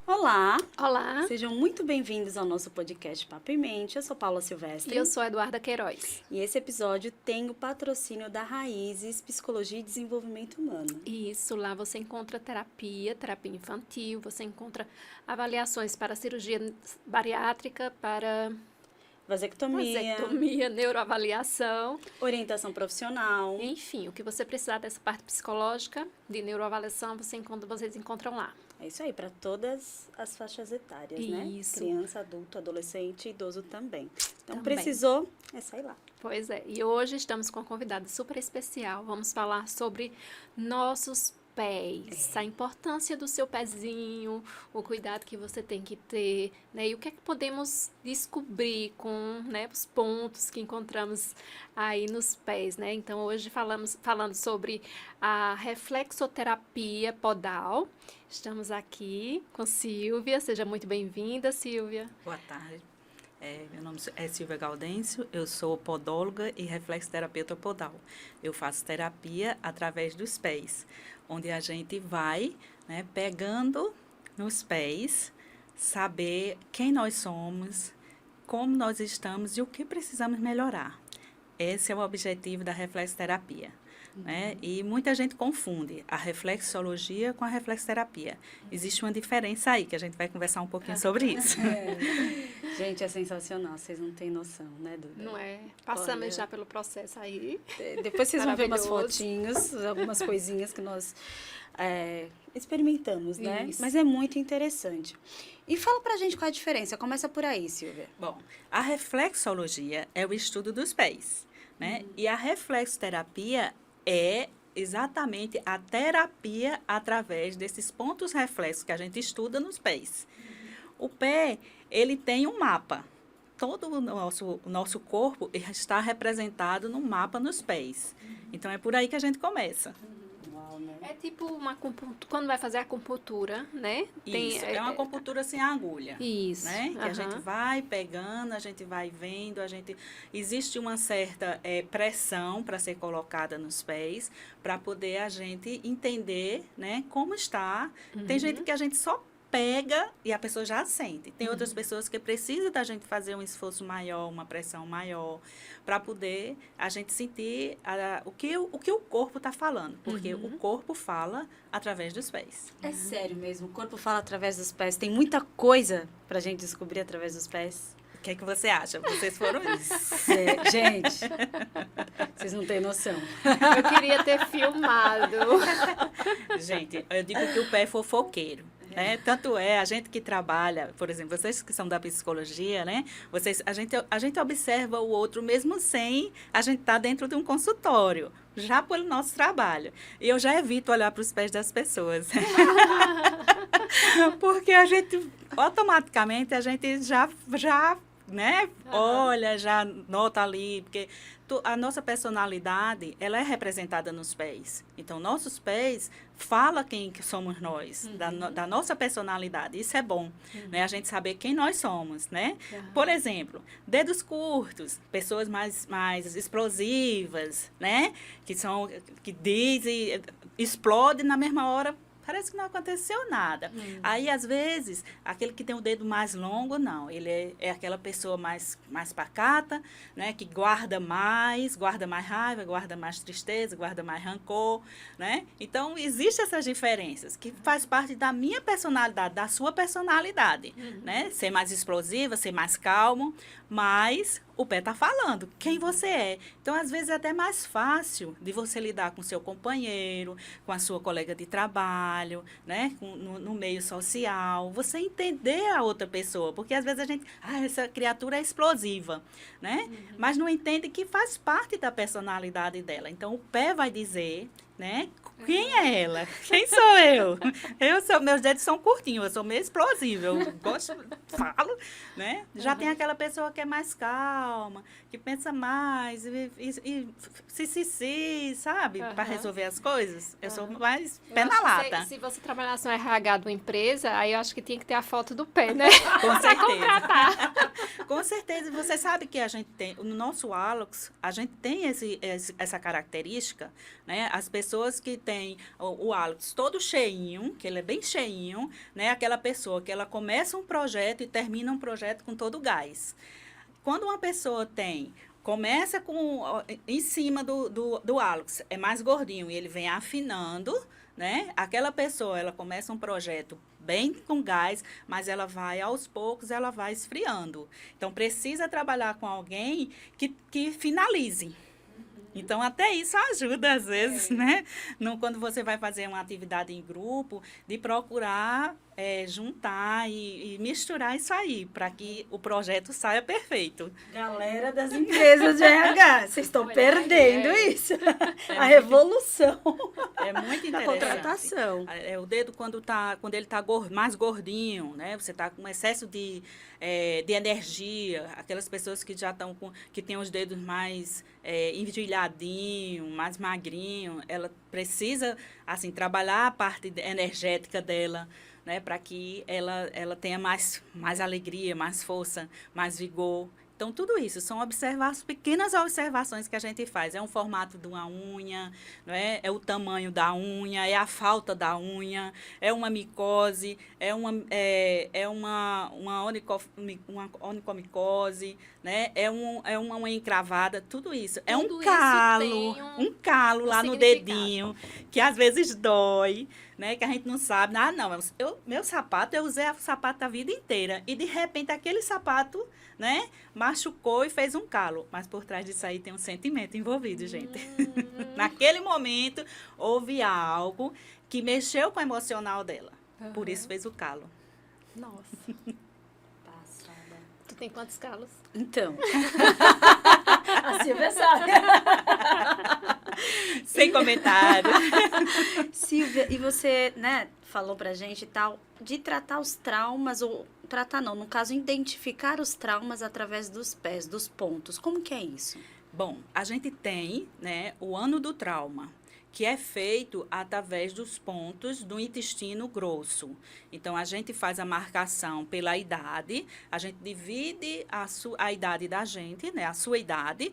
Olá! Olá! Sejam muito bem-vindos ao nosso podcast Papo em Mente. Eu sou Paula Silvestre. E eu sou Eduarda Queiroz. E esse episódio tem o patrocínio da Raízes Psicologia e Desenvolvimento Humano. Isso, lá você encontra terapia infantil, você encontra avaliações para cirurgia bariátrica, para vasectomia, neuroavaliação. Orientação profissional. Enfim, o que você precisar dessa parte psicológica, de neuroavaliação, vocês encontram lá. É isso aí, para todas as faixas etárias, Isso. né? Criança, adulto, adolescente e idoso também. Então, Também. Precisou, é sair lá. Pois é, e hoje estamos com uma convidada super especial. Vamos falar sobre nossos pés, a importância do seu pezinho, o cuidado que você tem que ter, né? E o que é que podemos descobrir com, né, os pontos que encontramos aí nos pés, né? Então, hoje falando sobre a reflexoterapia podal. Estamos aqui com Silvia. Seja muito bem-vinda, Silvia. Boa tarde. Meu nome é Silvia Gaudêncio, eu sou podóloga e reflexoterapeuta podal. Eu faço terapia através dos pés, onde a gente vai, né, pegando nos pés, saber quem nós somos, como nós estamos e o que precisamos melhorar. Esse é o objetivo da reflexoterapia. Né? E muita gente confunde a reflexologia com a reflexoterapia. Existe uma diferença aí, que a gente vai conversar um pouquinho sobre isso. Gente, é sensacional, vocês não têm noção, né, Duda? Não é? Passamos já pelo processo aí. Depois vocês vão ver umas Maravilhoso. fotinhos, algumas coisinhas que nós experimentamos, né? Isso. Mas é muito interessante. E fala pra gente qual é a diferença. Começa por aí, Silvia. Bom, a reflexologia é o estudo dos pés, né? E a reflexoterapia é exatamente a terapia através desses pontos reflexos que a gente estuda nos pés. O pé, ele tem um mapa. Todo o nosso corpo está representado num mapa nos pés. Então, é por aí que a gente começa. Uau, né? É tipo uma acupuntura, quando vai fazer a acupuntura, né? Isso, é uma acupuntura sem agulha. Isso. Né? Que a gente vai pegando, a gente vai vendo, existe uma certa pressão para ser colocada nos pés, para poder a gente entender, né, como está. Tem gente que a gente só pega e a pessoa já sente. Tem outras pessoas que precisam da gente fazer um esforço maior, uma pressão maior, para poder a gente sentir o que o corpo está falando. Porque o corpo fala através dos pés. É sério mesmo, o corpo fala através dos pés. Tem muita coisa pra gente descobrir através dos pés. O que é que você acha? Vocês foram isso? Gente, vocês não têm noção. Eu queria ter filmado. Gente, eu digo que o pé é fofoqueiro. Né? Tanto é, a gente que trabalha, por exemplo, vocês que são da psicologia, né? A gente observa o outro mesmo sem a gente estar dentro de um consultório, já pelo nosso trabalho. E eu já evito olhar para os pés das pessoas. Porque a gente, automaticamente, a gente já né? Olha, já nota ali, porque a nossa personalidade, ela é representada nos pés. Então, nossos pés fala quem que somos nós, da nossa personalidade. Isso é bom, né? A gente saber quem nós somos, né? Por exemplo, dedos curtos, pessoas mais explosivas, né? Que dizem, explodem na mesma hora. Parece que não aconteceu nada. Aí, às vezes, aquele que tem o dedo mais longo, não. Ele é aquela pessoa mais pacata, né? Que guarda mais raiva, guarda mais tristeza, guarda mais rancor, né? Então, existem essas diferenças, que faz parte da minha personalidade, da sua personalidade, né? Ser mais explosiva, ser mais calmo, mas o pé está falando quem você é. Então, às vezes, é até mais fácil de você lidar com seu companheiro, com a sua colega de trabalho, né? No meio social. Você entender a outra pessoa. Porque, às vezes, a gente... essa criatura é explosiva, né? Mas não entende que faz parte da personalidade dela. Então, o pé vai dizer, né? Quem é ela? Quem sou eu? Meus dedos são curtinhos, eu sou meio explosiva, eu gosto, falo, né? Já tem aquela pessoa que é mais calma, que pensa mais, sabe? Para resolver as coisas. Eu sou mais pé na lata. Se você trabalhasse no RH de uma empresa, aí eu acho que tinha que ter a foto do pé, né? Com certeza. Com certeza. Você sabe que a gente tem, no nosso Alox, a gente tem essa característica, né? As pessoas que tem o hálux todo cheinho, que ele é bem cheinho, né? Aquela pessoa que ela começa um projeto e termina um projeto com todo o gás. Quando uma pessoa começa em cima do hálux, é mais gordinho e ele vem afinando, né? Aquela pessoa, ela começa um projeto bem com gás, mas ela vai, aos poucos, ela vai esfriando. Então, precisa trabalhar com alguém que finalize. Então, até isso ajuda, às vezes, né? Quando você vai fazer uma atividade em grupo, de procurar juntar e misturar isso aí, para que o projeto saia perfeito. Galera das empresas de RH, vocês estão perdendo isso. A revolução É muito da interessante. contratação. O dedo, quando ele está mais gordinho, né? Você está com excesso de energia, aquelas pessoas que já estão que têm os dedos mais envidilhadinhos, mais magrinhos, ela precisa, assim, trabalhar a parte energética dela, né? Para que ela tenha mais alegria, mais força, mais vigor. Então, tudo isso são pequenas observações que a gente faz. É um formato de uma unha, não é? É o tamanho da unha, é a falta da unha, é uma micose, é uma onicomicose, né? É uma unha encravada, tudo isso. É Tudo um isso calo, tem um calo lá no significado. dedinho, que às vezes dói, né? Que a gente não sabe. Ah, não, meu sapato, eu usei o sapato a vida inteira. E, de repente, aquele sapato, né, machucou e fez um calo. Mas por trás disso aí tem um sentimento envolvido, gente. Naquele momento, houve algo que mexeu com o emocional dela. Por isso fez o calo. Nossa. Passada. Tu tem quantos calos? Então. A Silvia sabe. Sem comentário. Silvia, e você, né, falou pra gente e tal, de tratar os traumas, ou tratar não, no caso, identificar os traumas através dos pés, dos pontos. Como que é isso? Bom, a gente tem, né, o ano do trauma, que é feito através dos pontos do intestino grosso. Então, a gente faz a marcação pela idade, a gente divide a idade da gente, né, a sua idade,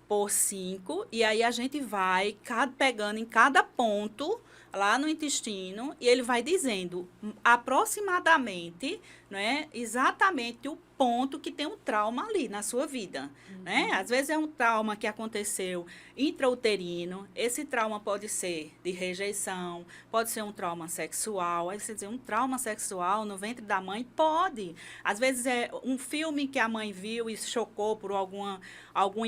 por 5, e aí a gente vai pegando em cada ponto lá no intestino, e ele vai dizendo aproximadamente, né, exatamente o ponto que tem um trauma ali na sua vida, né? Às vezes é um trauma que aconteceu intrauterino, esse trauma pode ser de rejeição, pode ser um trauma sexual, aí você diz, um trauma sexual no ventre da mãe? Pode. Às vezes é um filme que a mãe viu e chocou por alguma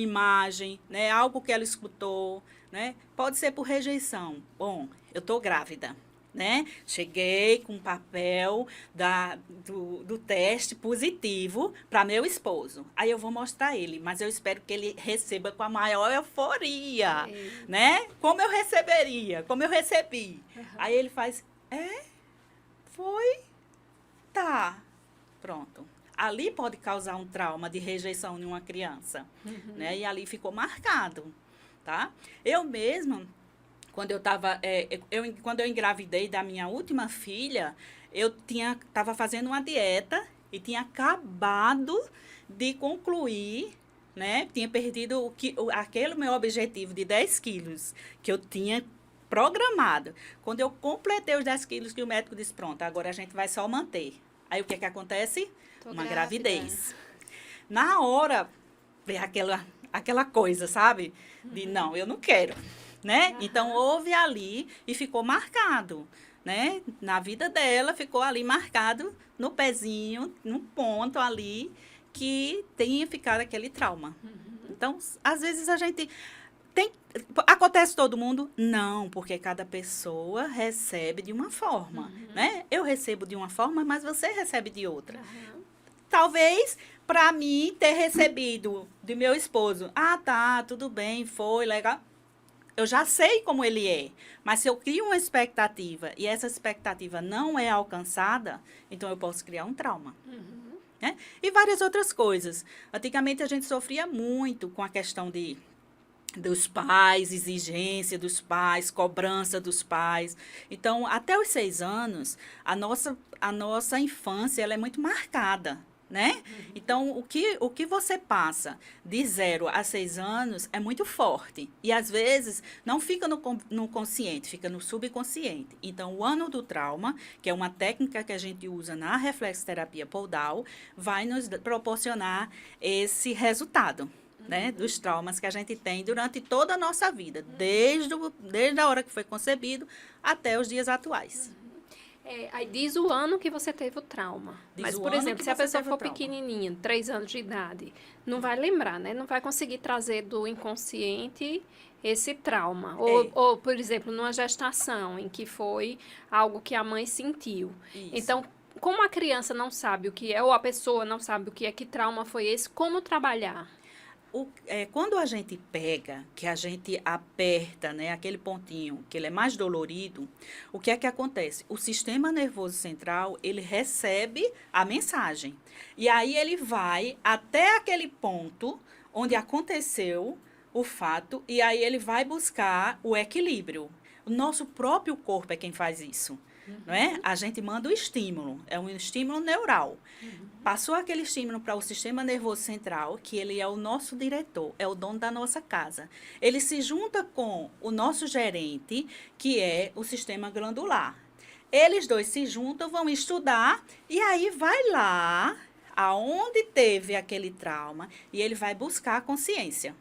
imagem, né? Algo que ela escutou, né? Pode ser por rejeição. Bom, eu estou grávida, né? Cheguei com o papel do teste positivo para meu esposo. Aí eu vou mostrar ele, mas eu espero que ele receba com a maior euforia, né? Como eu receberia, como eu recebi. Aí ele faz, foi? Tá, pronto. Ali pode causar um trauma de rejeição em uma criança, né? E ali ficou marcado, tá? Eu mesma, quando eu engravidei da minha última filha, eu estava fazendo uma dieta e tinha acabado de concluir, né? Tinha perdido aquele meu objetivo de 10 quilos que eu tinha programado. Quando eu completei os 10 quilos, que o médico disse, pronto, agora a gente vai só manter. Aí o que acontece? Uma gravidez. Na hora, veio aquela coisa, sabe? De não, eu não quero, né? Então, houve ali e ficou marcado, né? Na vida dela, ficou ali marcado no pezinho, no ponto ali, que tenha ficado aquele trauma. Então, às vezes a gente acontece todo mundo? Não, porque cada pessoa recebe de uma forma, né? Eu recebo de uma forma, mas você recebe de outra. Talvez, para mim, ter recebido de meu esposo, tá, tudo bem, foi legal. Eu já sei como ele é, mas se eu crio uma expectativa e essa expectativa não é alcançada, então eu posso criar um trauma. Né? E várias outras coisas. Antigamente, a gente sofria muito com a questão dos pais, exigência dos pais, cobrança dos pais. Então, até os 6 anos, a nossa infância ela é muito marcada. né? Então, o que você passa de 0 a 6 anos é muito forte. E, às vezes, não fica no consciente, fica no subconsciente. Então, o ano do trauma, que é uma técnica que a gente usa na reflexoterapia Paul Dal, vai nos proporcionar esse resultado, né? Dos traumas que a gente tem durante toda a nossa vida, desde a hora que foi concebido até os dias atuais. Aí diz o ano que você teve o trauma. Mas, por exemplo, se a pessoa for pequenininha, 3 anos de idade, não vai lembrar, né? Não vai conseguir trazer do inconsciente esse trauma. Ou, por exemplo, numa gestação, em que foi algo que a mãe sentiu. Isso. Então, como a criança não sabe o que é, ou a pessoa não sabe o que é, que trauma foi esse, como trabalhar? Quando a gente pega, que a gente aperta, né, aquele pontinho, que ele é mais dolorido, o que é que acontece? O sistema nervoso central, ele recebe a mensagem. E aí ele vai até aquele ponto onde aconteceu o fato, e aí ele vai buscar o equilíbrio. O nosso próprio corpo é quem faz isso. Não é? A gente manda o estímulo, é um estímulo neural. Passou aquele estímulo para o sistema nervoso central, que ele é o nosso diretor, é o dono da nossa casa. Ele se junta com o nosso gerente, que é o sistema glandular. Eles dois se juntam, vão estudar, e aí vai lá, aonde teve aquele trauma, e ele vai buscar a consciência.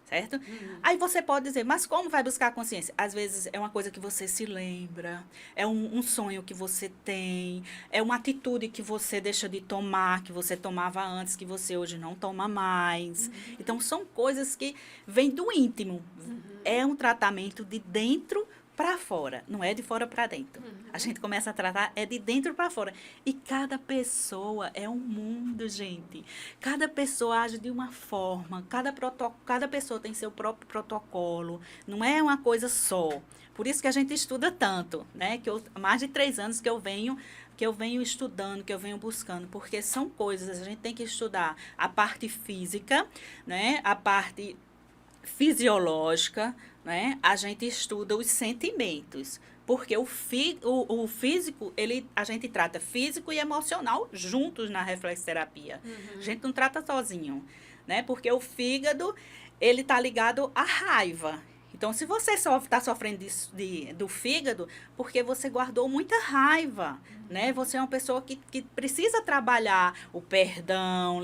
Certo? Aí você pode dizer, mas como vai buscar a consciência? Às vezes é uma coisa que você se lembra, é um sonho que você tem, é uma atitude que você deixa de tomar, que você tomava antes, que você hoje não toma mais. Então, são coisas que vêm do íntimo. É um tratamento de dentro para fora, não é de fora para dentro. A gente começa a tratar é de dentro para fora. E cada pessoa é um mundo, gente. Cada pessoa age de uma forma, cada pessoa tem seu próprio protocolo, não é uma coisa só. Por isso que a gente estuda tanto, né? Há mais de 3 anos que eu venho estudando, que eu venho buscando, porque são coisas, a gente tem que estudar a parte física, né? A parte fisiológica, né? A gente estuda os sentimentos, porque o físico, a gente trata físico e emocional juntos na reflexoterapia. A gente não trata sozinho, né? Porque o fígado, ele tá ligado à raiva. Então, se você está sofrendo do fígado, porque você guardou muita raiva, né? Você é uma pessoa que precisa trabalhar o perdão,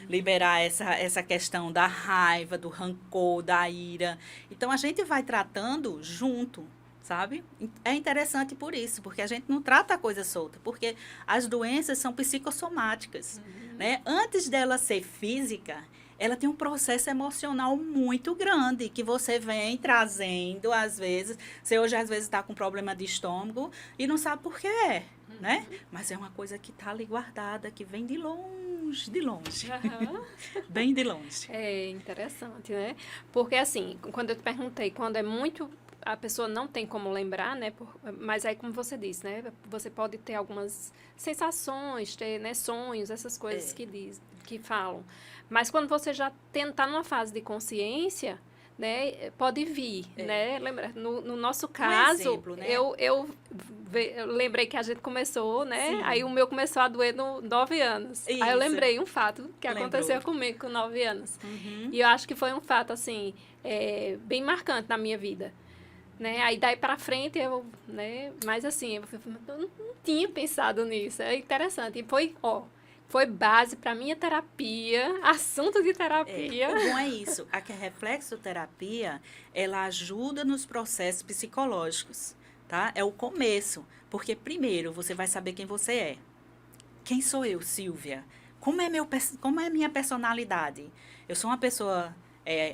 liberar essa questão da raiva, do rancor, da ira. Então, a gente vai tratando junto, sabe? É interessante por isso, porque a gente não trata a coisa solta, porque as doenças são psicossomáticas, né? Antes dela ser física, ela tem um processo emocional muito grande, que você vem trazendo, às vezes. Você hoje, às vezes, está com problema de estômago e não sabe por quê, né? Mas é uma coisa que está ali guardada, que vem de longe, bem de longe. É interessante, né? Porque, assim, quando eu te perguntei, quando é muito... A pessoa não tem como lembrar, né? Mas aí, como você disse, né? Você pode ter algumas sensações, ter, né, sonhos, essas coisas que falam. Mas quando você já está numa fase de consciência, né? Pode vir, né? Lembra, no nosso caso, exemplo, né? eu lembrei que a gente começou, né? Sim. Aí o meu começou a doer no 9 anos. Isso. Aí eu lembrei um fato que aconteceu comigo com 9 anos. E eu acho que foi um fato, assim, bem marcante na minha vida. Né? Aí daí pra frente né? Mas assim, eu não tinha pensado nisso. É interessante. E foi base para minha terapia, assunto de terapia. O bom é isso. A reflexoterapia, ela ajuda nos processos psicológicos, tá? É o começo. Porque primeiro você vai saber quem você é. Quem sou eu, Silvia? Como é minha personalidade? Eu sou uma pessoa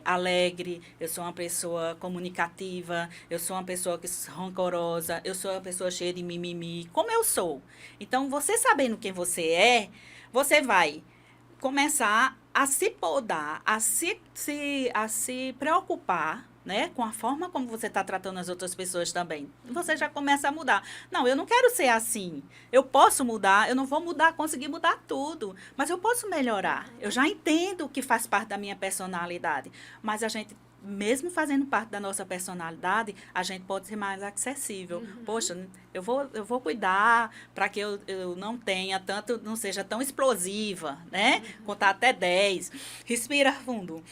alegre, eu sou uma pessoa comunicativa, eu sou uma pessoa rancorosa, eu sou uma pessoa cheia de mimimi. Como eu sou? Então, você sabendo quem você é, você vai começar a se podar, a se preocupar, né, com a forma como você está tratando as outras pessoas também. Você já começa a mudar. Não, eu não quero ser assim. Eu posso mudar, eu não vou conseguir mudar tudo, mas eu posso melhorar. Eu já entendo que faz parte da minha personalidade, mas a gente mesmo fazendo parte da nossa personalidade, a gente pode ser mais acessível. Poxa, eu vou cuidar para que eu não tenha tanto, não seja tão explosiva, né? Contar até 10. Respira fundo.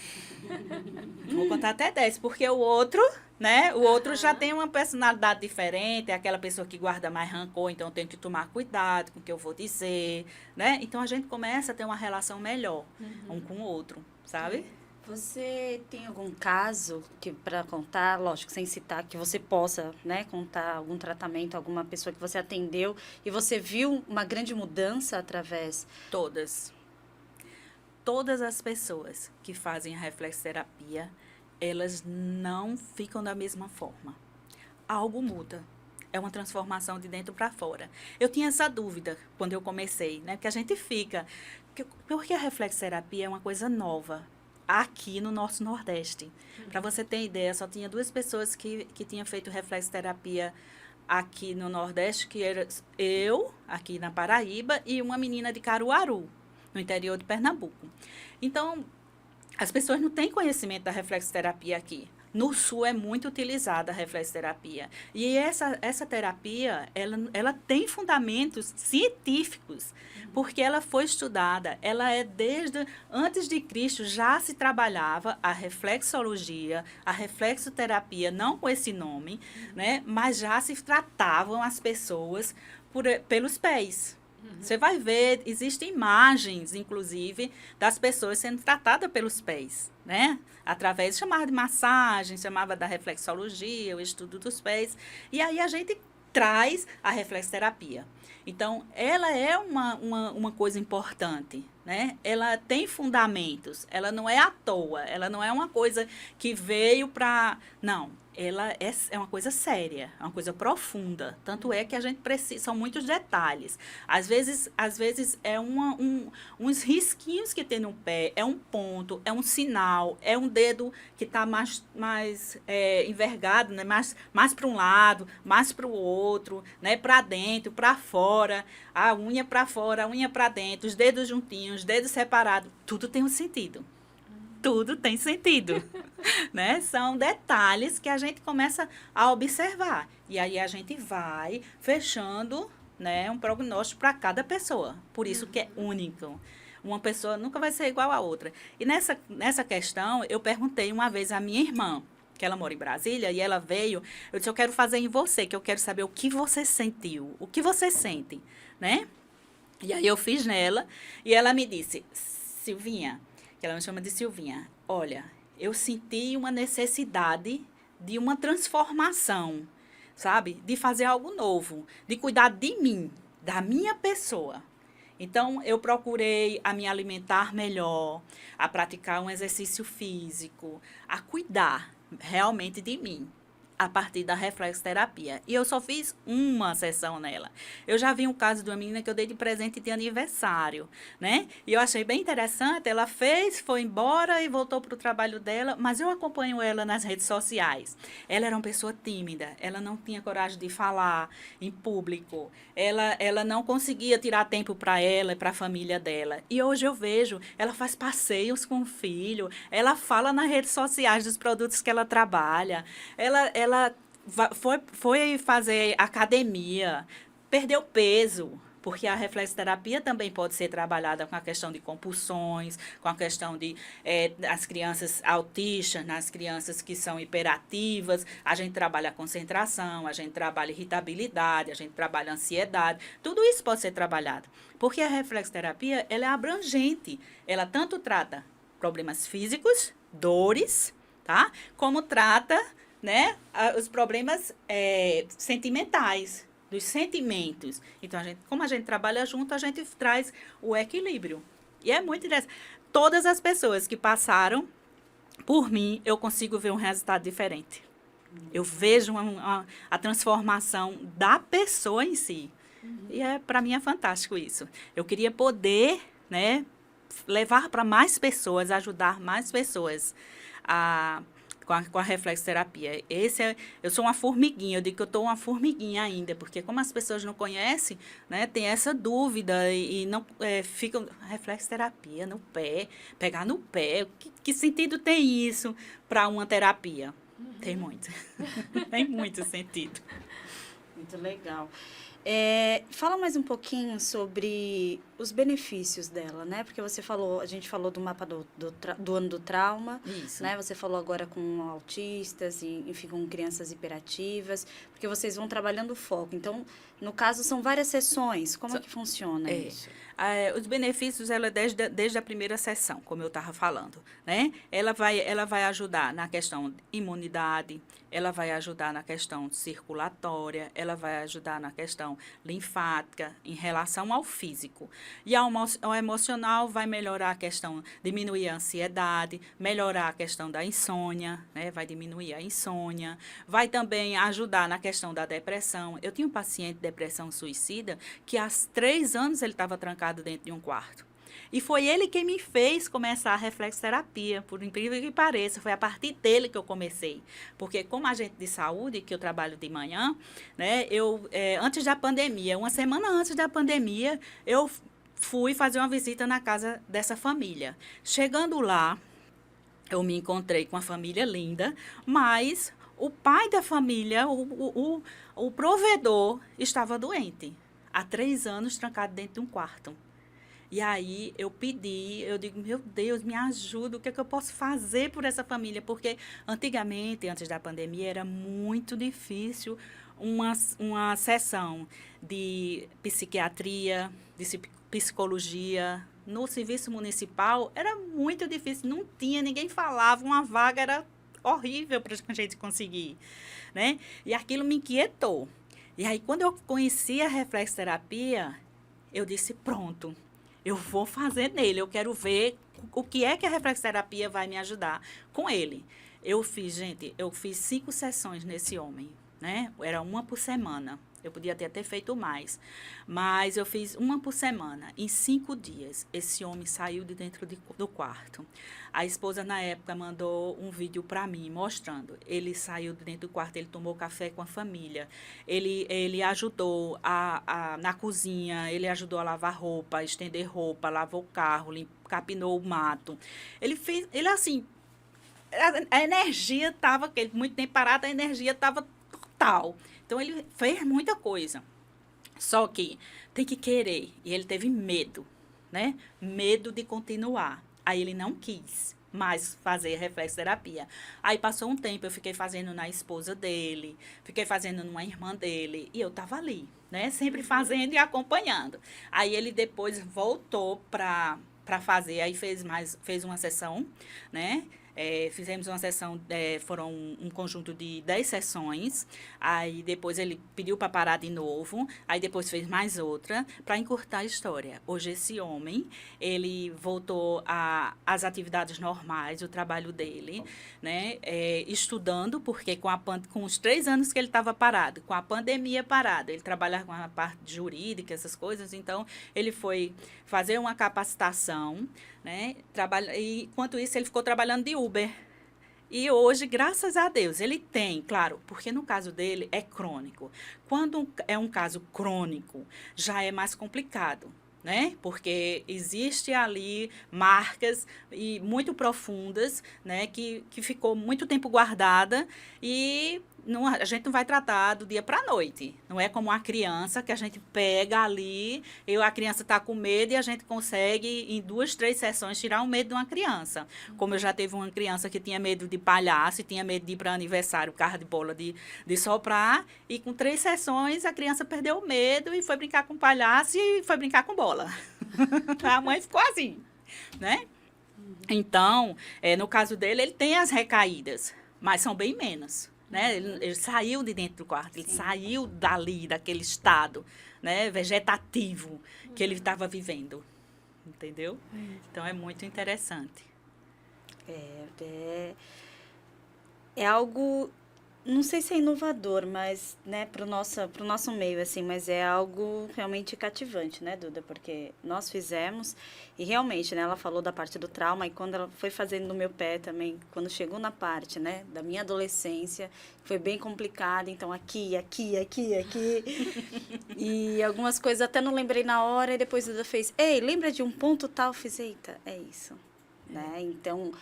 Vou contar até 10, porque o outro, né? O outro já tem uma personalidade diferente, é aquela pessoa que guarda mais rancor, então eu tenho que tomar cuidado com o que eu vou dizer, né? Então a gente começa a ter uma relação melhor um com o outro, sabe? Você tem algum caso que para contar, lógico, sem citar, que você possa, né, contar algum tratamento, alguma pessoa que você atendeu e você viu uma grande mudança através? Todas. Todas as pessoas que fazem a reflexterapia, elas não ficam da mesma forma. Algo muda. É uma transformação de dentro para fora. Eu tinha essa dúvida quando eu comecei, né? Porque a gente fica... Porque a reflexterapia é uma coisa nova aqui no nosso Nordeste. Para você ter ideia, só tinha 2 pessoas que tinham feito reflexterapia aqui no Nordeste, que era eu, aqui na Paraíba, e uma menina de Caruaru, no interior de Pernambuco. Então, as pessoas não têm conhecimento da reflexoterapia aqui. No Sul é muito utilizada a reflexoterapia. E essa terapia, ela tem fundamentos científicos, porque ela foi estudada, ela é desde antes de Cristo já se trabalhava a reflexologia, a reflexoterapia, não com esse nome, né, mas já se tratavam as pessoas pelos pés. Você vai ver, existem imagens, inclusive, das pessoas sendo tratadas pelos pés, né? Através, chamava de massagem, chamava da reflexologia, o estudo dos pés. E aí a gente traz a reflexoterapia. Então, ela é uma coisa importante, né? Ela tem fundamentos, ela não é à toa, ela não é uma coisa que veio para... Não, ela é uma coisa séria, é uma coisa profunda. Tanto é que a gente precisa, são muitos detalhes. Às vezes é uns risquinhos que tem no pé, é um ponto, é um sinal, é um dedo que está mais envergado, né? mais para um lado, mais para o outro, né? Para dentro, para fora, a unha para fora, a unha para dentro, os dedos juntinhos, os dedos separados, tudo tem um sentido. Tudo tem sentido, né? São detalhes que a gente começa a observar. E aí a gente vai fechando, né, um prognóstico para cada pessoa. Por isso que é único. Uma pessoa nunca vai ser igual a outra. E nessa questão, eu perguntei uma vez à minha irmã, que ela mora em Brasília, e ela veio, eu disse, eu quero fazer em você, que eu quero saber o que você sentiu, o que você sente, né? E aí eu fiz nela, e ela me disse, Silvinha, que ela me chama de Silvinha, olha, eu senti uma necessidade de uma transformação, sabe? De fazer algo novo, de cuidar de mim, da minha pessoa. Então, eu procurei a me alimentar melhor, a praticar um exercício físico, a cuidar realmente de mim, a partir da reflexoterapia. E eu só fiz uma sessão nela. Eu já vi um caso de uma menina que eu dei de presente de aniversário, né? E eu achei bem interessante. Ela fez, foi embora e voltou para o trabalho dela, mas eu acompanho ela nas redes sociais. Ela era uma pessoa tímida, ela não tinha coragem de falar em público, ela não conseguia tirar tempo para ela e para a família dela. E hoje eu vejo, ela faz passeios com o filho, ela fala nas redes sociais dos produtos que ela trabalha, ela foi fazer academia, perdeu peso, porque a reflexoterapia também pode ser trabalhada com a questão de compulsões, com a questão de as crianças autistas, nas crianças que são hiperativas, a gente trabalha a concentração, a gente trabalha irritabilidade, a gente trabalha ansiedade, tudo isso pode ser trabalhado, porque a reflexoterapia, ela é abrangente, ela tanto trata problemas físicos, dores, tá? Como trata, né, os problemas sentimentais, dos sentimentos. Então, como a gente trabalha junto, a gente traz o equilíbrio. E é muito interessante. Todas as pessoas que passaram por mim, eu consigo ver um resultado diferente. Eu vejo a transformação da pessoa em si. E para mim é fantástico isso. Eu queria poder, né, levar para mais pessoas, ajudar mais pessoas a com a reflexoterapia. Eu sou uma formiguinha, eu digo que eu estou uma formiguinha ainda, porque como as pessoas não conhecem, né, tem essa dúvida e não ficam, reflexoterapia no pé, pegar no pé, que sentido tem isso para uma terapia? Tem muito. Tem muito sentido. Muito legal. Fala mais um pouquinho sobre os benefícios dela, né? Porque você falou, a gente falou do mapa do ano do trauma, Isso. né? Você falou agora com autistas, e, enfim, com crianças hiperativas, porque vocês vão trabalhando o foco. Então, no caso, são várias sessões. Como é que funciona isso? Os benefícios, ela desde a primeira sessão, como eu estava falando, né? Ela vai ajudar na questão de imunidade, ela vai ajudar na questão circulatória, ela vai ajudar na questão linfática, em relação ao físico. E ao emocional, vai melhorar a questão, diminuir a ansiedade, melhorar a questão da insônia, né? Vai diminuir a insônia, vai também ajudar na questão da depressão. Eu tinha um paciente de depressão suicida que há 3 anos ele estava trancado dentro de um quarto. E foi ele quem me fez começar a reflexoterapia, por incrível que pareça. Foi a partir dele que eu comecei. Porque como agente de saúde, que eu trabalho de manhã, né, antes da pandemia, uma semana antes da pandemia, eu fui fazer uma visita na casa dessa família. Chegando lá, eu me encontrei com uma família linda, mas o pai da família, o provedor, estava doente. Há 3 anos trancado dentro de um quarto. E aí eu digo, meu Deus, me ajuda, o que é que eu posso fazer por essa família? Porque antigamente, antes da pandemia, era muito difícil uma sessão de psiquiatria, de psicologia. No serviço municipal era muito difícil, não tinha, ninguém falava, uma vaga era horrível para a gente conseguir, né? E aquilo me inquietou. E aí, quando eu conheci a reflexoterapia, eu disse, pronto, eu vou fazer nele, eu quero ver o que é que a reflexoterapia vai me ajudar com ele. Eu fiz 5 sessões nesse homem, né? Era uma por semana. Eu podia ter feito mais, mas eu fiz uma por semana. Em 5 dias, esse homem saiu de dentro do quarto. A esposa, na época, mandou um vídeo para mim, mostrando. Ele saiu de dentro do quarto, ele tomou café com a família. Ele ajudou na cozinha, ele ajudou a lavar roupa, a estender roupa, lavou o carro, capinou o mato. Ele assim, a energia estava, muito tempo parado, a energia estava total. Então, ele fez muita coisa. Só que tem que querer. E ele teve medo, né? Medo de continuar. Aí, ele não quis mais fazer reflexoterapia. Aí, passou um tempo, eu fiquei fazendo na esposa dele, fiquei fazendo numa irmã dele. E eu estava ali, né? Sempre fazendo e acompanhando. Aí, ele depois voltou para fazer. Aí, fez uma sessão, né? Fizemos uma sessão, foram um conjunto de 10 sessões, aí depois ele pediu para parar de novo, aí depois fez mais outra, para encurtar a história. Hoje esse homem, ele voltou às atividades normais, o trabalho dele, né, estudando, porque com os 3 anos que ele estava parado, com a pandemia parada, ele trabalhava com a parte jurídica, essas coisas, então ele foi fazer uma capacitação, né? E enquanto isso, ele ficou trabalhando de Uber. E hoje, graças a Deus, ele tem, claro, porque no caso dele é crônico. Quando é um caso crônico, já é mais complicado, né? Porque existe ali marcas muito profundas, né? Que ficou muito tempo guardada e a gente não vai tratar do dia para a noite. Não é como uma criança que a gente pega ali, a criança está com medo e a gente consegue, em 2, 3 sessões, tirar o medo de uma criança. Como eu já teve uma criança que tinha medo de palhaço, tinha medo de ir para aniversário, carro de bola de soprar, e com 3 sessões a criança perdeu o medo e foi brincar com palhaço e foi brincar com bola. A mãe ficou assim, né? Então, no caso dele, ele tem as recaídas, mas são bem menos. Né? Ele saiu de dentro do quarto, ele saiu dali, daquele estado, né, vegetativo que ele estava vivendo, entendeu? Então, é muito interessante. É algo não sei se é inovador, mas, né, pro nosso meio, assim, mas é algo realmente cativante, né, Duda? Porque nós fizemos e realmente, né, ela falou da parte do trauma e quando ela foi fazendo no meu pé também, quando chegou na parte, né, da minha adolescência, foi bem complicado, então aqui. E algumas coisas até não lembrei na hora e depois a Duda fez, ei, lembra de um ponto tal? Eu fiz, eita, é isso, né? Então,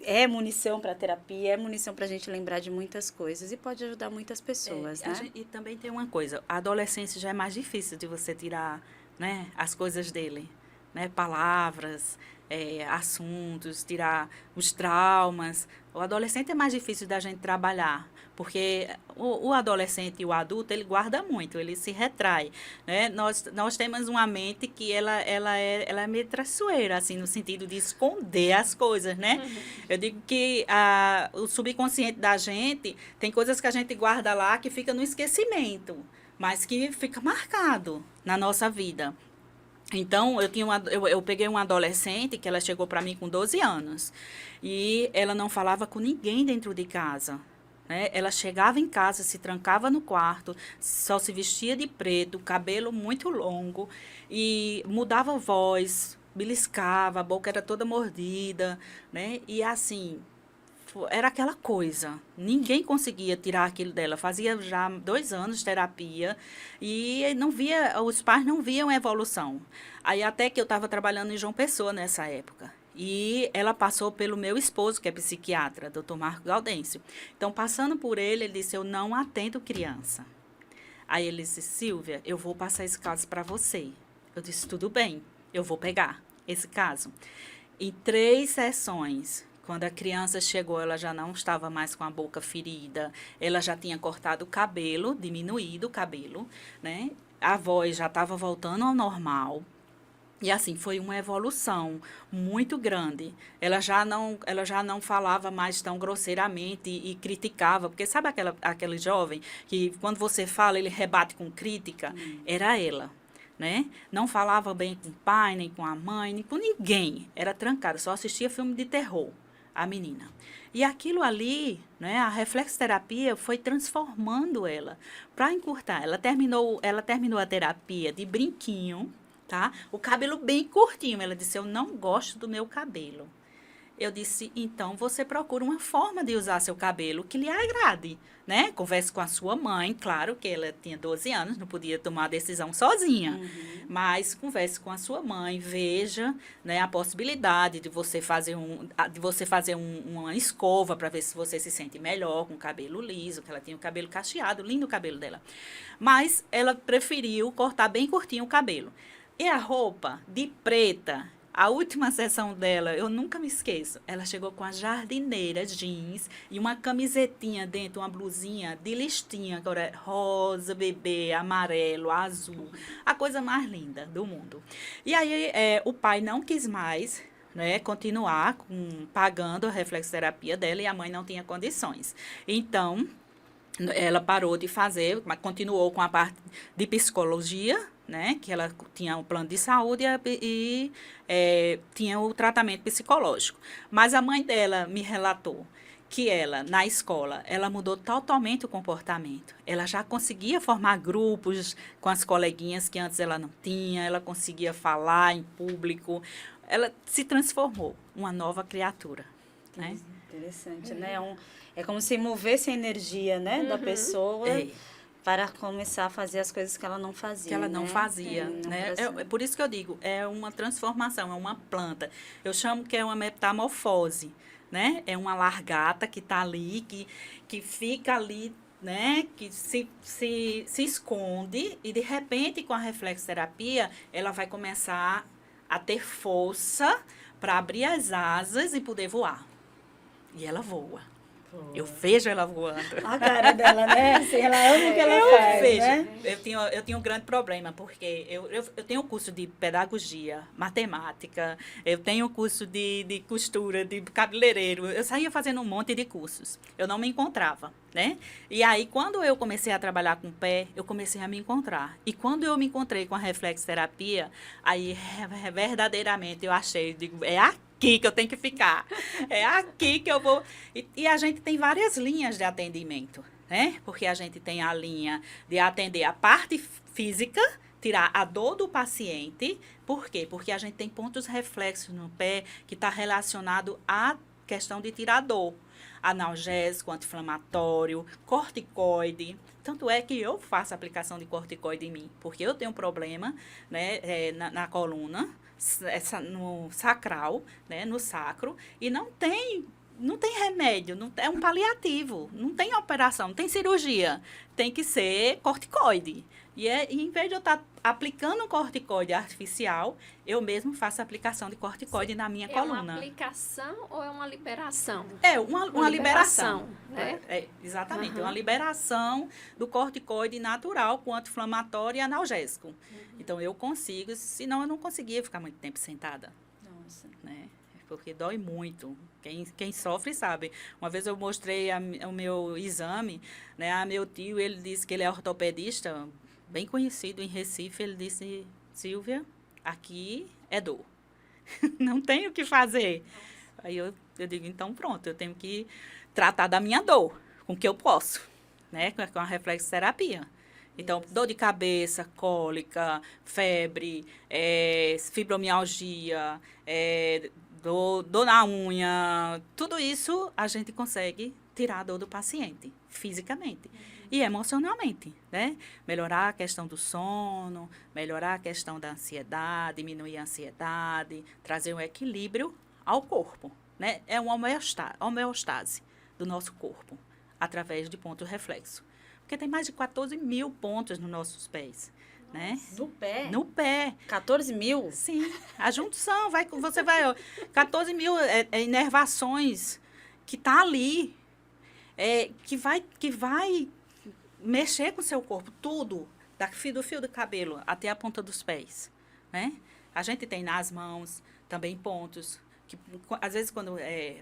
é munição para terapia, é munição para a gente lembrar de muitas coisas e pode ajudar muitas pessoas, né? E também tem uma coisa, a adolescência já é mais difícil de você tirar, né, as coisas dele, né, palavras, assuntos, tirar os traumas. O adolescente é mais difícil da gente trabalhar, porque o adolescente e o adulto, ele guarda muito, ele se retrai, né? Nós temos uma mente que ela é meio traiçoeira, assim, no sentido de esconder as coisas, né? Eu digo que o subconsciente da gente, tem coisas que a gente guarda lá que fica no esquecimento, mas que fica marcado na nossa vida. Então, eu peguei uma adolescente que ela chegou para mim com 12 anos e ela não falava com ninguém dentro de casa. Né? Ela chegava em casa, se trancava no quarto, só se vestia de preto, cabelo muito longo e mudava a voz, beliscava, a boca era toda mordida, né? E assim, era aquela coisa. Ninguém conseguia tirar aquilo dela. Fazia já 2 anos de terapia e os pais não viam evolução. Aí até que eu estava trabalhando em João Pessoa nessa época. E ela passou pelo meu esposo, que é psiquiatra, Dr. Marco Gaudêncio. Então, passando por ele disse, eu não atendo criança. Aí ele disse, Silvia, eu vou passar esse caso para você. Eu disse, tudo bem, eu vou pegar esse caso. Em 3 sessões, quando a criança chegou, ela já não estava mais com a boca ferida, ela já tinha cortado o cabelo, diminuído o cabelo, né? A voz já estava voltando ao normal. E assim, foi uma evolução muito grande. Ela já não falava mais tão grosseiramente e criticava, porque sabe aquele jovem que quando você fala, ele rebate com crítica? Era ela. Né? Não falava bem com o pai, nem com a mãe, nem com ninguém. Era trancada, só assistia filme de terror, a menina. E aquilo ali, né, a reflexoterapia foi transformando ela para encurtar. Ela terminou a terapia de brinquinho, tá? O cabelo bem curtinho. Ela disse, eu não gosto do meu cabelo. Eu disse, então você procura uma forma de usar seu cabelo que lhe agrade, né? Converse com a sua mãe, claro que ela tinha 12 anos, não podia tomar a decisão sozinha, mas converse com a sua mãe, veja, né, a possibilidade de você fazer uma escova para ver se você se sente melhor com o cabelo liso, que ela tinha o cabelo cacheado, lindo o cabelo dela. Mas ela preferiu cortar bem curtinho o cabelo. E a roupa de preta, a última sessão dela, eu nunca me esqueço. Ela chegou com a jardineira jeans e uma camisetinha dentro, uma blusinha de listinha, agora rosa, bebê, amarelo, azul. A coisa mais linda do mundo. E aí o pai não quis mais, né, continuar pagando a reflexoterapia dela e a mãe não tinha condições. Então, ela parou de fazer, mas continuou com a parte de psicologia, né, que ela tinha um plano de saúde e tinha o tratamento psicológico. Mas a mãe dela me relatou que ela, na escola, ela mudou totalmente o comportamento. Ela já conseguia formar grupos com as coleguinhas que antes ela não tinha, ela conseguia falar em público. Ela se transformou, uma nova criatura. Né? Interessante, né? É como se movesse a energia, né, da pessoa para começar a fazer as coisas que ela não fazia. Que ela não né? fazia. Né? É por isso que eu digo, é uma transformação, é uma planta. Eu chamo que é uma metamorfose. Né? É uma largata que está ali, que fica ali, né? Que se esconde e, de repente, com a reflexoterapia, ela vai começar a ter força para abrir as asas e poder voar. E ela voa. Eu vejo ela voando. A cara dela, né? Assim, ela ama o que ela faz, vejo. Né? Eu tinha um grande problema, porque eu tenho curso de pedagogia, matemática, eu tenho curso de costura, de cabeleireiro. Eu saía fazendo um monte de cursos. Eu não me encontrava, né? E aí, quando eu comecei a trabalhar com o pé, eu comecei a me encontrar. E quando eu me encontrei com a reflexoterapia, aí, verdadeiramente, eu achei, digo, é aqui aqui que eu tenho que ficar. É aqui que eu vou... E a gente tem várias linhas de atendimento, né? Porque a gente tem a linha de atender a parte física, tirar a dor do paciente. Por quê? Porque a gente tem pontos reflexos no pé que está relacionado à questão de tirar dor. Analgésico, anti-inflamatório, corticoide. Tanto é que eu faço aplicação de corticoide em mim, porque eu tenho um problema, né, na coluna, no sacral, né, no sacro, e não tem remédio, é um paliativo, não tem operação, não tem cirurgia, tem que ser corticoide. E em vez de eu estar aplicando um corticoide artificial, eu mesmo faço a aplicação de corticoide na minha coluna. É uma aplicação ou é uma liberação? É uma liberação. Né? Exatamente, uma liberação do corticoide natural com anti-inflamatório e analgésico. Então, eu consigo, senão eu não conseguia ficar muito tempo sentada. Nossa. Né? Porque dói muito. Quem sofre sabe. Uma vez eu mostrei o meu exame, né, a meu tio, ele disse que ele é ortopedista, bem conhecido em Recife, ele disse, Silvia, aqui é dor. Não tenho o que fazer. Aí eu digo, então pronto, eu tenho que tratar da minha dor, com o que eu posso, né, com a reflexoterapia. Então, dor de cabeça, cólica, febre, fibromialgia, dor na unha, tudo isso a gente consegue tirar a dor do paciente, fisicamente. E emocionalmente, né? Melhorar a questão do sono, melhorar a questão da ansiedade, diminuir a ansiedade, trazer um equilíbrio ao corpo, né? É uma homeostase do nosso corpo, através de ponto reflexo. Porque tem mais de 14 mil pontos nos nossos pés, né? No pé? No pé. 14 mil? Sim. A junção, você vai... 14 mil inervações que tá ali, que vai mexer com o seu corpo, tudo, do fio do cabelo até a ponta dos pés, né? A gente tem nas mãos também pontos, que às vezes quando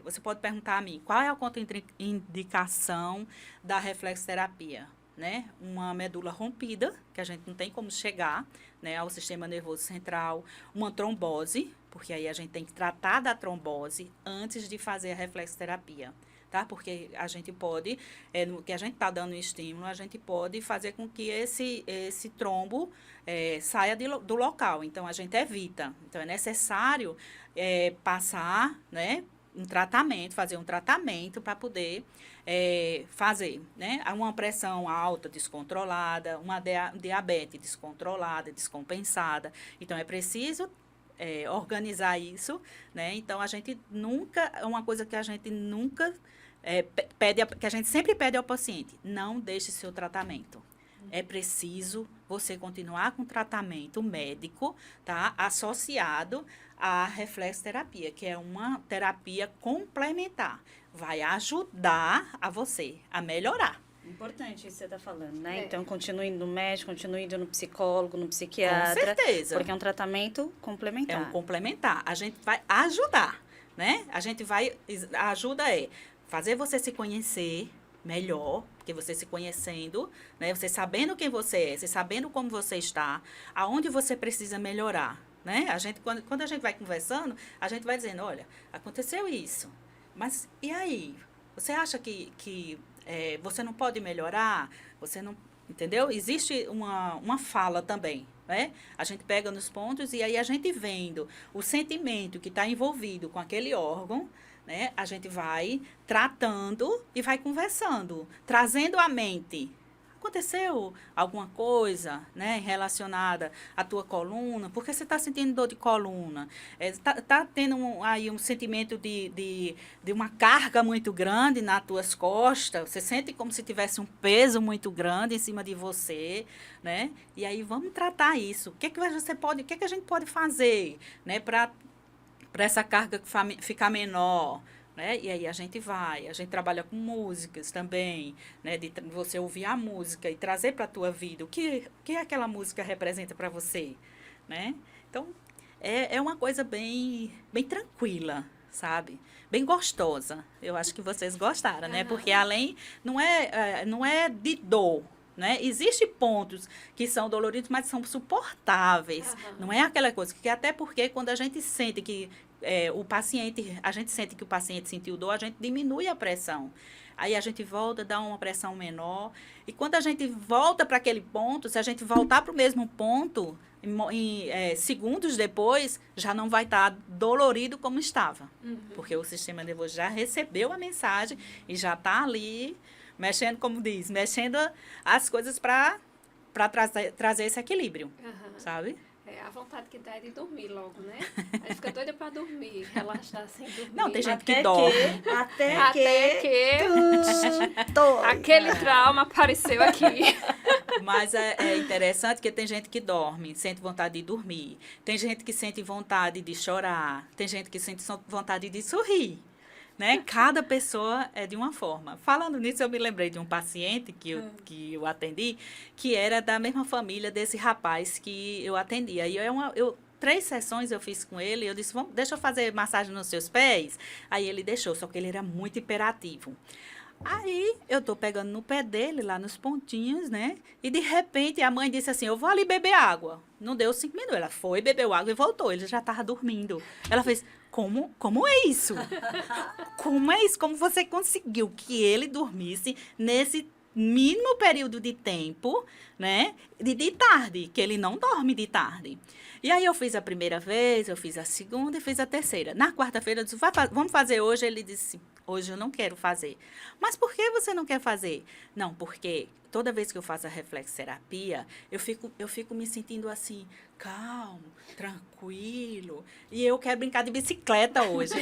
você pode perguntar a mim, qual é a contraindicação da reflexoterapia, né? Uma medula rompida, que a gente não tem como chegar, né, ao sistema nervoso central, uma trombose, porque aí a gente tem que tratar da trombose antes de fazer a reflexoterapia. Tá? Porque a gente pode, no que a gente está dando estímulo, a gente pode fazer com que esse trombo saia do local. Então, a gente evita. Então, é necessário passar, né, fazer um tratamento para poder fazer, né, uma pressão alta descontrolada, uma diabetes descontrolada, descompensada. Então, é preciso organizar isso, né? Então, é uma coisa que a gente nunca que a gente sempre pede ao paciente, não deixe seu tratamento. É preciso você continuar com o tratamento médico, tá? Associado à reflexoterapia, que é uma terapia complementar. Vai ajudar a você a melhorar. Importante isso que você está falando, né? Então, continue indo no médico, continue indo no psicólogo, no psiquiatra. Com certeza. Porque é um tratamento complementar. É um complementar. A gente vai ajudar, né? Ajuda fazer você se conhecer melhor, porque você se conhecendo, né? Você sabendo quem você é, você sabendo como você está, aonde você precisa melhorar, né? Quando a gente vai conversando, a gente vai dizendo, olha, aconteceu isso, mas e aí? Você acha que você não pode melhorar? Você não... Entendeu? Existe uma fala também, né? A gente pega nos pontos e aí a gente vendo o sentimento que está envolvido com aquele órgão, né? A gente vai tratando e vai conversando, trazendo à mente. Aconteceu alguma coisa, né, relacionada à tua coluna? Por que você está sentindo dor de coluna? Tá tendo aí um sentimento de uma carga muito grande nas tuas costas? Você sente como se tivesse um peso muito grande em cima de você, né? E aí vamos tratar isso. O que é que a gente pode fazer, né, para essa carga ficar menor? Né? E aí a gente trabalha com músicas também, né? De você ouvir a música e trazer para a tua vida o que aquela música representa para você, né? Então, é uma coisa bem tranquila, sabe? Bem gostosa. Eu acho que vocês gostaram, né? Porque além, não é de dor, né? Existem pontos que são doloridos, mas são suportáveis. Não é aquela coisa que até porque quando a gente sente que a gente sente que o paciente sentiu dor, a gente diminui a pressão. Aí a gente volta, dá uma pressão menor. E quando a gente volta para aquele ponto, se a gente voltar para o mesmo ponto, segundos depois, já não vai estar dolorido como estava. Porque o sistema nervoso já recebeu a mensagem e já está ali mexendo, como diz, mexendo as coisas para trazer esse equilíbrio, sabe? A vontade que dá é de dormir logo, né? Aí fica doida pra dormir, relaxar sem dormir. Não, tem gente que dorme. Até que aquele trauma apareceu aqui. Mas é interessante porque tem gente que dorme, sente vontade de dormir. Tem gente que sente vontade de chorar. Tem gente que sente vontade de sorrir. Né? Cada pessoa é de uma forma. Falando nisso, eu me lembrei de um paciente que eu atendi, que era da mesma família desse rapaz que eu atendi. Aí 3 sessões eu fiz com ele, eu disse, deixa eu fazer massagem nos seus pés. Aí ele deixou, só que ele era muito hiperativo. Aí eu tô pegando no pé dele, lá nos pontinhos, né? E de repente a mãe disse assim, eu vou ali beber água. Não deu 5 minutos. Ela foi, bebeu água e voltou. Ele já estava dormindo. Ela fez, como é isso? Como é isso? Como você conseguiu que ele dormisse nesse mínimo período de tempo, né? De tarde, que ele não dorme de tarde. E aí eu fiz a primeira vez, eu fiz a segunda e fiz a terceira. Na quarta-feira eu disse, vamos fazer hoje? Ele disse, hoje eu não quero fazer. Mas por que você não quer fazer? Não, porque toda vez que eu faço a reflexoterapia, eu fico me sentindo assim, calmo, tranquilo. E eu quero brincar de bicicleta hoje.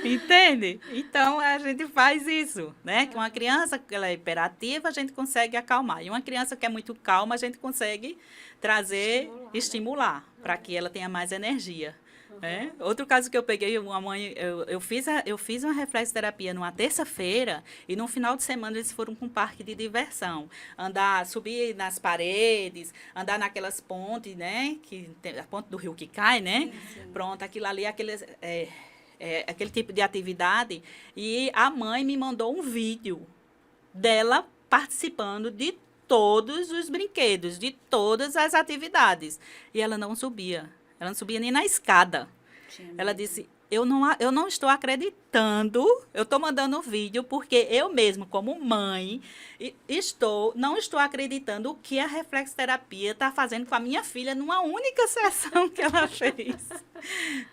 Entende? Então, a gente faz isso, né? Que uma criança que ela é hiperativa, a gente consegue acalmar. E uma criança que é muito calma, a gente consegue estimular para que ela tenha mais energia. Né? Outro caso que eu peguei, uma mãe, eu fiz uma reflexoterapia numa terça-feira e no final de semana eles foram para um parque de diversão. Subir nas paredes, andar naquelas pontes, né? A ponte do rio que cai, né? Sim. Pronto, aquilo ali, aquele tipo de atividade. E a mãe me mandou um vídeo dela participando de todos os brinquedos, de todas as atividades. E ela não subia. Ela não subia nem na escada. Ela disse, eu não estou acreditando, eu estou mandando o vídeo porque eu mesmo, como mãe, não estou acreditando o que a reflexoterapia está fazendo com a minha filha numa única sessão que ela fez.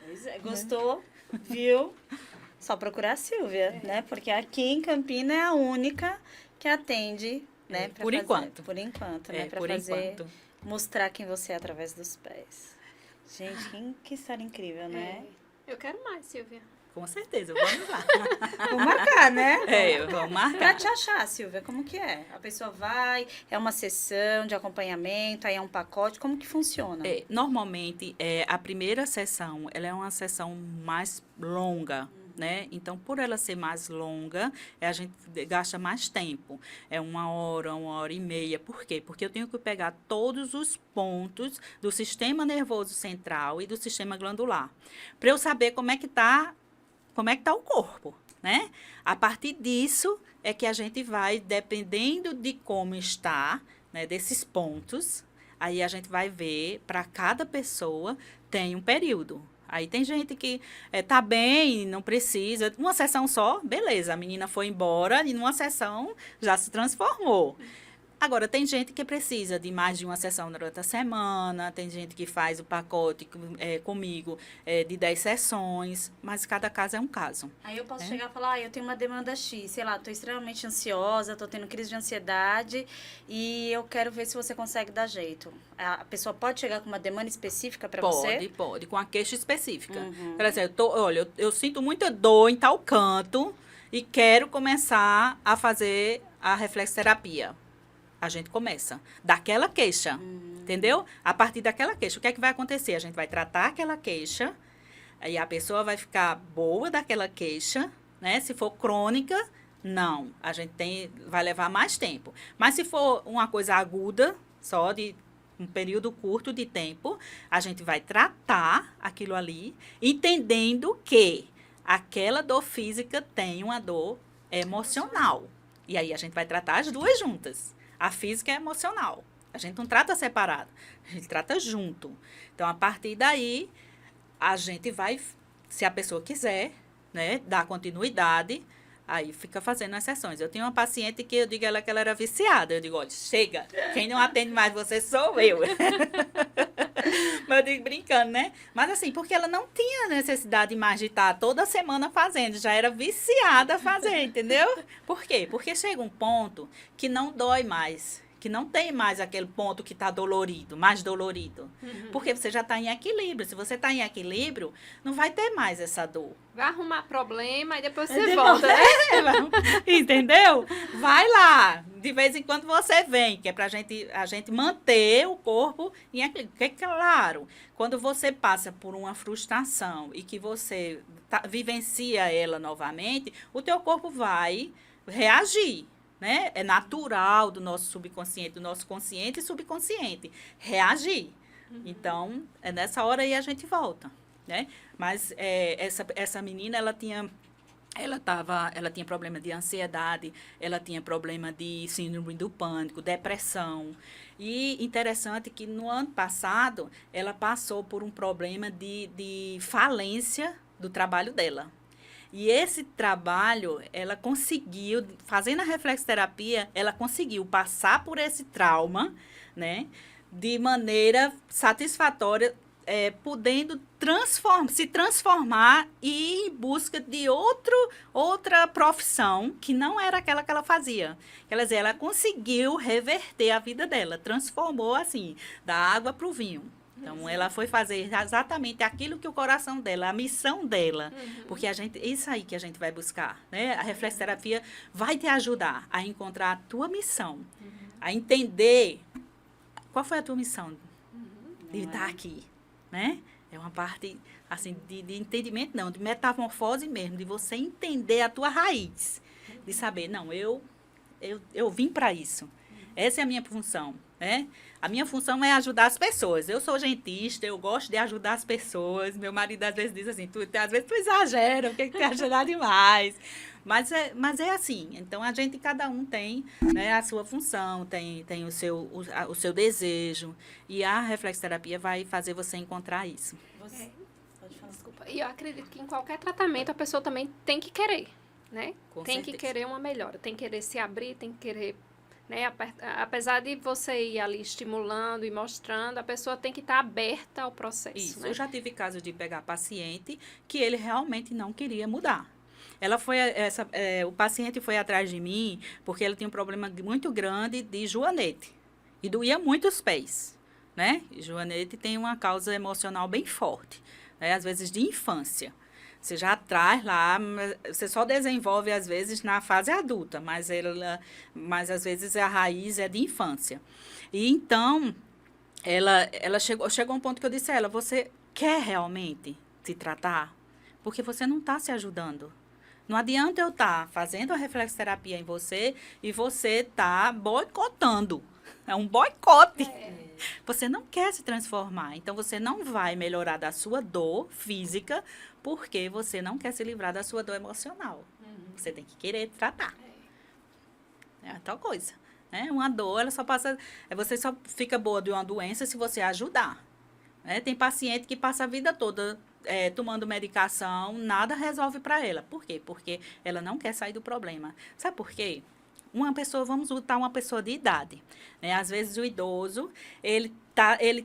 Pois é, gostou? Viu? Só procurar a Silvia, né? Porque aqui em Campinas é a única que atende, né? Por enquanto. Por enquanto, né? Para mostrar quem você é através dos pés. Gente, que história incrível, né? Eu quero mais, Silvia. Com certeza, vamos lá. Vamos marcar, né? Vamos marcar. Pra te achar, Silvia, como que é? A pessoa vai, é uma sessão de acompanhamento, aí é um pacote, como que funciona? Normalmente, a primeira sessão, ela é uma sessão mais longa, né? Então, por ela ser mais longa, a gente gasta mais tempo. É 1 hora e meia. Por quê? Porque eu tenho que pegar todos os pontos do sistema nervoso central e do sistema glandular, para eu saber como é que tá o corpo, né? A partir disso é que a gente vai, dependendo de como está, né, desses pontos, aí a gente vai ver, para cada pessoa tem um período. Aí tem gente que tá bem, não precisa. Uma sessão só, beleza, a menina foi embora e numa sessão já se transformou. Agora, tem gente que precisa de mais de uma sessão durante a semana, tem gente que faz o pacote comigo de 10 sessões, mas cada caso é um caso. Aí eu posso chegar e falar, eu tenho uma demanda X, sei lá, estou extremamente ansiosa, estou tendo crise de ansiedade e eu quero ver se você consegue dar jeito. A pessoa pode chegar com uma demanda específica para você? Pode, com a queixa específica. Quer dizer, eu sinto muita dor em tal canto e quero começar a fazer a reflexoterapia. A gente começa daquela queixa, entendeu? A partir daquela queixa, o que é que vai acontecer? A gente vai tratar aquela queixa, aí a pessoa vai ficar boa daquela queixa, né? Se for crônica, não. A gente vai levar mais tempo. Mas se for uma coisa aguda, só de um período curto de tempo, a gente vai tratar aquilo ali, entendendo que aquela dor física tem uma dor emocional. E aí a gente vai tratar as duas juntas, a física e a emocional. A gente não trata separado, a gente trata junto. Então, a partir daí, a gente vai, se a pessoa quiser, né, dar continuidade, aí fica fazendo as sessões. Eu tenho uma paciente que eu digo a ela que ela era viciada. Eu digo, olha, chega, quem não atende mais você sou eu. Mas eu digo brincando, né? Mas assim, porque ela não tinha necessidade mais de estar toda semana fazendo, já era viciada a fazer, entendeu? Por quê? Porque chega um ponto que não dói mais, que não tem mais aquele ponto que está dolorido, mais dolorido. Porque você já está em equilíbrio. Se você está em equilíbrio, não vai ter mais essa dor. Vai arrumar problema e depois você volta, né? Entendeu? Vai lá. De vez em quando você vem, que é pra a gente manter o corpo em equilíbrio. Porque, claro, quando você passa por uma frustração e que você vivencia ela novamente, o teu corpo vai reagir. Né? É natural do nosso subconsciente, do nosso consciente e subconsciente reagir. Então, é nessa hora aí a gente volta, né? Mas essa menina, ela tinha problema de ansiedade, ela tinha problema de síndrome do pânico, depressão. E interessante que no ano passado, ela passou por um problema de falência do trabalho dela. E esse trabalho, ela conseguiu, fazendo a reflexoterapia, ela conseguiu passar por esse trauma, né, de maneira satisfatória, podendo se transformar e ir em busca de outra profissão que não era aquela que ela fazia. Quer dizer, ela conseguiu reverter a vida dela, transformou assim, da água para o vinho. Então, ela foi fazer exatamente aquilo que o coração dela, a missão dela. Porque isso aí que a gente vai buscar, né? A reflexoterapia vai te ajudar a encontrar a tua missão, a entender qual foi a tua missão de estar aqui, né? É uma parte, assim, de entendimento, não, de metamorfose mesmo, de você entender a tua raiz, de saber, não, eu vim para isso. Essa é a minha função, né? A minha função é ajudar as pessoas. Eu sou gentista, eu gosto de ajudar as pessoas. Meu marido às vezes diz assim, às vezes tu exagera, porque quer ajudar demais. Mas é assim. Então, cada um tem, né, a sua função, tem o seu desejo. E a reflexoterapia vai fazer você encontrar isso. Pode falar. Desculpa. E eu acredito que em qualquer tratamento a pessoa também tem que querer, né? Tem que querer uma melhora, tem que querer se abrir, tem que querer... Né? Apesar de você ir ali estimulando e mostrando, a pessoa tem que estar aberta ao processo. Isso. Né? Eu já tive caso de pegar paciente que ele realmente não queria mudar. O paciente foi atrás de mim porque ele tinha um problema muito grande de joanete. E doía muito os pés. Né? E joanete tem uma causa emocional bem forte. Né? Às vezes de infância. Você já traz lá, você só desenvolve, às vezes, na fase adulta, mas às vezes a raiz é de infância. E então, ela chegou a um ponto que eu disse a ela, você quer realmente se tratar? Porque você não está se ajudando. Não adianta eu estar fazendo a reflexoterapia em você e você está boicotando. É um boicote. Você não quer se transformar. Então, você não vai melhorar da sua dor física porque você não quer se livrar da sua dor emocional. Você tem que querer tratar. É tal coisa. Né? Uma dor, ela só passa... Você só fica boa de uma doença se você ajudar. Né? Tem paciente que passa a vida toda tomando medicação, nada resolve para ela. Por quê? Porque ela não quer sair do problema. Sabe por quê? Vamos botar uma pessoa de idade. Né? Às vezes o idoso, ele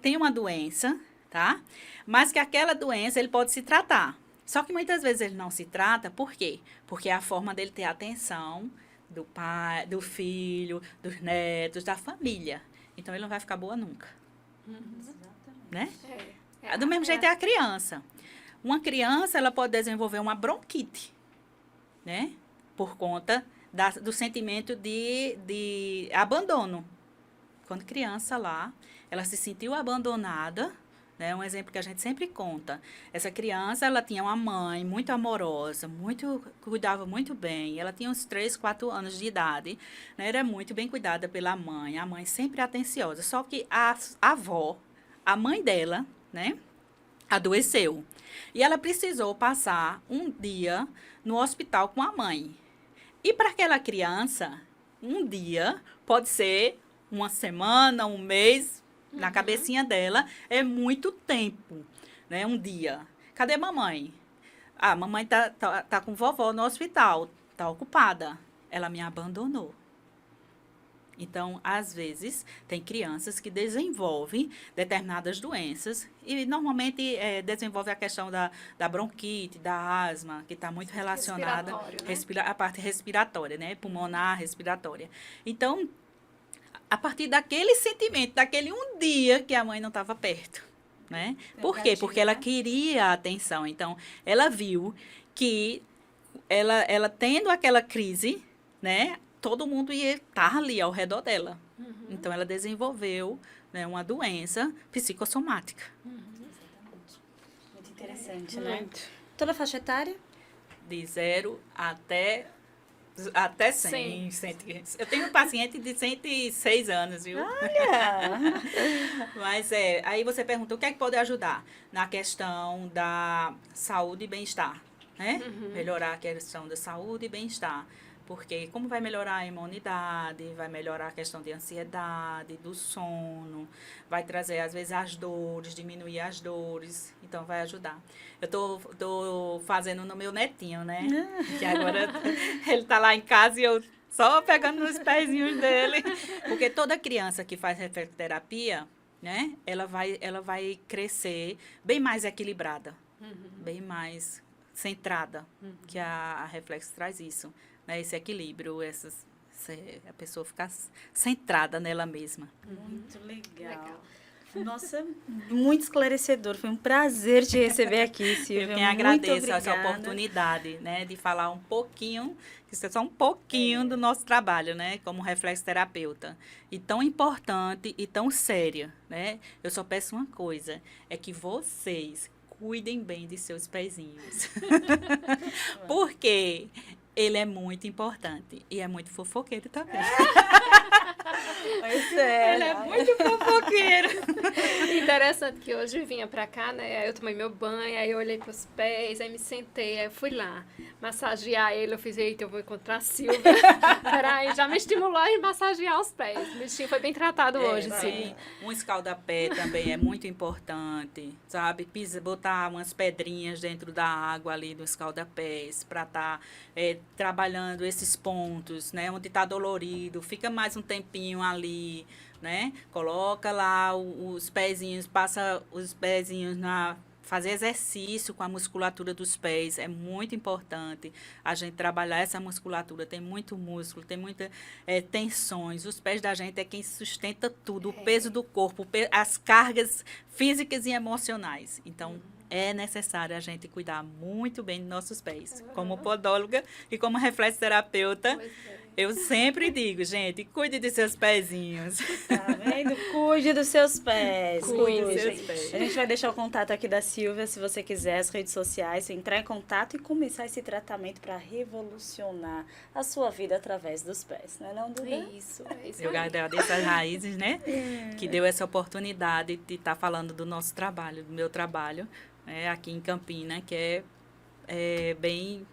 tem uma doença, tá? Mas que aquela doença ele pode se tratar. Só que muitas vezes ele não se trata, por quê? Porque é a forma dele ter atenção do pai, do filho, dos netos, da família. Então, ele não vai ficar boa nunca. Né? Do mesmo jeito é a criança. Uma criança, ela pode desenvolver uma bronquite, né? Por conta do sentimento de abandono. Quando criança lá, ela se sentiu abandonada, né? Um exemplo que a gente sempre conta. Essa criança, ela tinha uma mãe muito amorosa, cuidava muito bem. Ela tinha uns 3, 4 anos de idade, né? Era muito bem cuidada pela mãe. A mãe sempre atenciosa. Só que a avó, a mãe dela, né? Adoeceu. E ela precisou passar um dia no hospital com a mãe. E para aquela criança, um dia, pode ser uma semana, um mês, na cabecinha dela, é muito tempo, né? Um dia. Cadê mamãe? Ah, mamãe tá com vovó no hospital, tá ocupada. Ela me abandonou. Então, às vezes, tem crianças que desenvolvem determinadas doenças e, normalmente, desenvolve a questão da bronquite, da asma, que está muito relacionada à parte respiratória, né? Pulmonar, respiratória. Então, a partir daquele sentimento, daquele um dia que a mãe não estava perto, né? Por quê? Porque ela queria a atenção. Então, ela viu que ela tendo aquela crise, né? Todo mundo ia estar ali ao redor dela. Então, ela desenvolveu, né, uma doença psicossomática. Exatamente. Muito interessante, né? Toda faixa etária? De 0 até 100. 100. Eu tenho um paciente de 106 anos, viu? Olha! Mas aí você pergunta o que é que pode ajudar na questão da saúde e bem-estar, né? Melhorar a questão da saúde e bem-estar. Porque como vai melhorar a imunidade, vai melhorar a questão de ansiedade, do sono, vai trazer, às vezes, as dores, diminuir as dores, então vai ajudar. Eu tô fazendo no meu netinho, né? Que agora ele tá lá em casa e eu só pegando nos pezinhos dele. Porque toda criança que faz reflexoterapia, né? Ela vai crescer bem mais equilibrada, bem mais centrada, que a reflexo traz isso. Esse equilíbrio, a pessoa ficar centrada nela mesma. Muito legal. Nossa, muito esclarecedor. Foi um prazer te receber aqui, Silvia. Eu quem agradeço essa oportunidade, né, de falar um pouquinho, isso é só um pouquinho do nosso trabalho, né, como reflexoterapeuta. E tão importante e tão séria, né? Eu só peço uma coisa, é que vocês cuidem bem de seus pezinhos. Porque ele é muito importante e é muito fofoqueiro também. Pois é. Ele é muito fofoqueiro. Interessante que hoje eu vinha pra cá, né? Aí eu tomei meu banho, aí eu olhei pros pés, aí me sentei, aí eu fui lá massagear ele. Eu fiz, eita, eu vou encontrar a Silvia. Peraí, já me estimulou a massagear os pés. O bichinho foi bem tratado hoje, sim. Um escaldapé também é muito importante, sabe? Botar umas pedrinhas dentro da água ali do escaldapés para estar trabalhando esses pontos, né? Onde está dolorido, fica mais um tempinho ali, né? Coloca lá os pezinhos, passa os pezinhos fazer exercício com a musculatura dos pés é muito importante. A gente trabalhar essa musculatura, tem muito músculo, tem muitas tensões. Os pés da gente é quem sustenta tudo, o peso do corpo, as cargas físicas e emocionais. Então, é necessário a gente cuidar muito bem dos nossos pés. Como podóloga e como reflexoterapeuta, eu sempre digo, gente, cuide de seus pezinhos. Tá vendo? Cuide dos seus pés. Cuide dos seus pés. A gente vai deixar o contato aqui da Silvia, se você quiser, as redes sociais, entrar em contato e começar esse tratamento para revolucionar a sua vida através dos pés, não é não, Duda? Isso, é isso. Eu agradeço as Raízes, né? Que deu essa oportunidade de estar falando do nosso trabalho, do meu trabalho, aqui em Campina, que é bem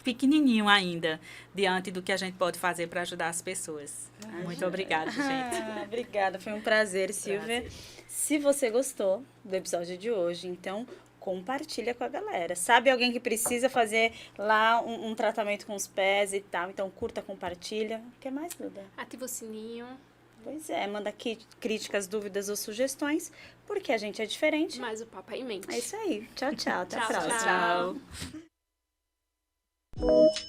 pequenininho ainda, diante do que a gente pode fazer para ajudar as pessoas. Muito obrigada, gente. Obrigada, foi um prazer, Silvia. Se você gostou do episódio de hoje, então compartilha com a galera. Sabe alguém que precisa fazer lá um tratamento com os pés e tal? Então curta, compartilha. O que mais, Duda? Ativa o sininho. Pois é, manda aqui críticas, dúvidas ou sugestões, porque a gente é diferente. Mas o papo é em mente. É isso aí. Tchau, tchau. Até a Tchau, próxima. Tchau.